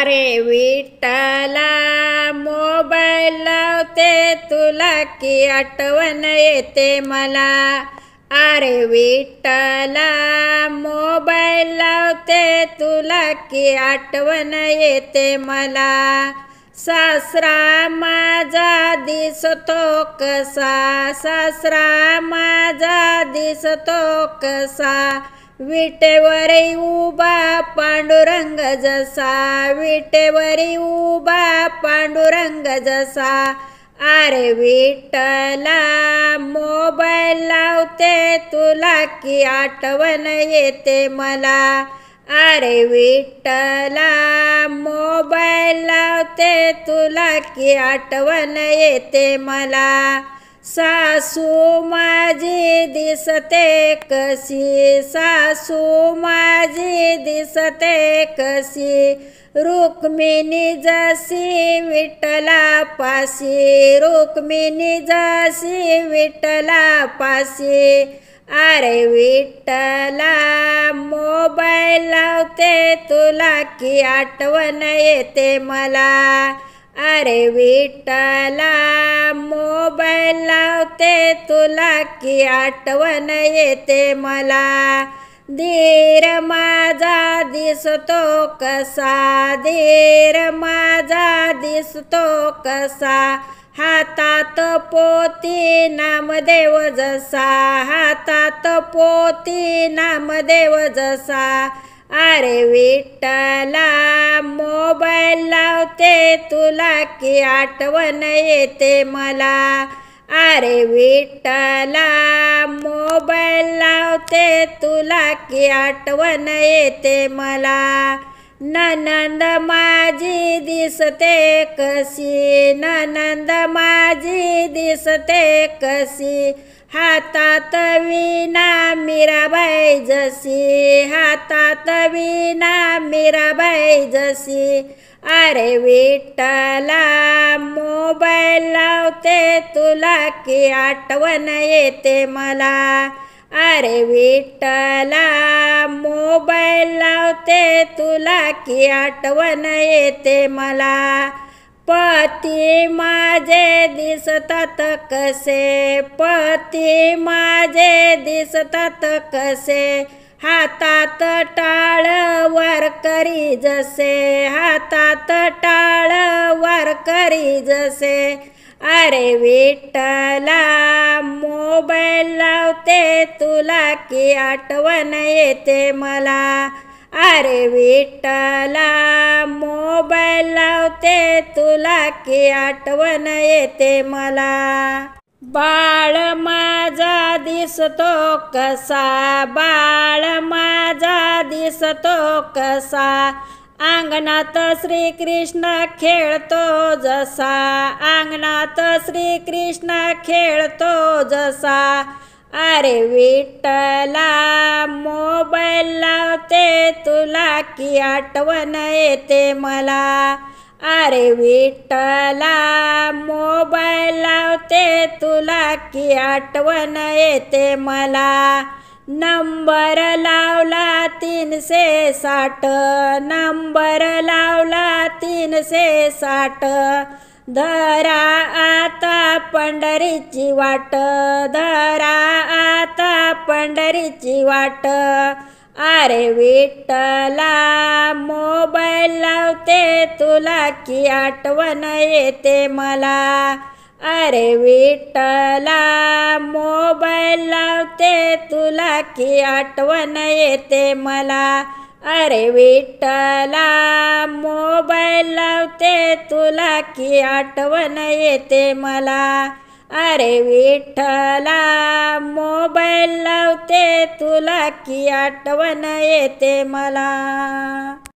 अरे विठ्ठला मोबाईल लावते तुला की आठवण येते मला। अरे विठ्ठला मोबाईल लावते तुला की आठवण येते मला। सासरा माझा दिसतो कसा, सासरा माझा दिसतो कसा, विटेवरी उभा पांडुरंग जसा, विटेवरी उभा पांडुरंग जसा। अरे विठ्ठला मोबाईल लावते तुला की आठवण येते मला। अरे विठ्ठला मोबाईल लावते तुला की आठवण येते मला। सासू माझी दिसते कशी, सासू माझी दिसते कशी, रुक्मिणी जशी विठ्ठला पाशी, रुक्मिणी जशी विठ्ठला पाशी। अरे विठ्ठला मोबाईल लावते तुला की आठवण येते मला। अरे विठ्ठला मोबाईल लावते तुला की आठवण येते मला। धीर माझा दिसतो कसा, धीर माझा दिसतो कसा, हातात पोथी नामदेव जसा, हातात पोथी नामदेव जसा। अरे विठ्ठला मोबाईल लावते तुला की आठवण येते मला। अरे विठ्ठला मोबाईल लावते तुला की आठवण येते मला। नणंद माझी दिसते कशी, नणंद माझी दिसते कशी, हातात वीणा मीराबाई जशी, हातात वीणा मीराबाई जशी। अरे विठ्ठला मोबाईल लावते तुला की आठवण येते मला। अरे विठ्ठला मोबाईल लावते तुला की आठवण येते मला। पती माझे दिसतात कसे, पती माझे दिसतात कसे, हातात टाळ वारकरी जसे, हातात टाळ वारकरी जसे। अरे विठ्ठला मोबाईल लावते तुला की आठवण येते मला। अरे विठ्ठला मोबाईल लावते तुला की आठवण येते मला। बाळ माझा दिसतो कसा, बाळ माझा दिसतो कसा, अंगणात श्रीकृष्ण खेळतो जसा, अंगणात श्रीकृष्ण खेळतो जसा। अरे विठ्ठला मोबाईल लावते तुला की आठवण येते मला। अरे विठ्ठला मोबाईल लावते तुला की आठवण येते मला। नंबर लावला 360, नंबर लावला 360, धरा आता पंढरीची वाट, धरा आता पंढरीची वाट। अरे विठ्ठला मोबाईल लावते तुला की आठवण येते मला। अरे विठ्ठला मोबाईल लावते तुला की आठवण येते मला। अरे विठ्ठला मोबाईल लावते तुला की आठवण येते मला। अरे विठ्ठला मोबाईल लावते तुला की आठवण येते मला।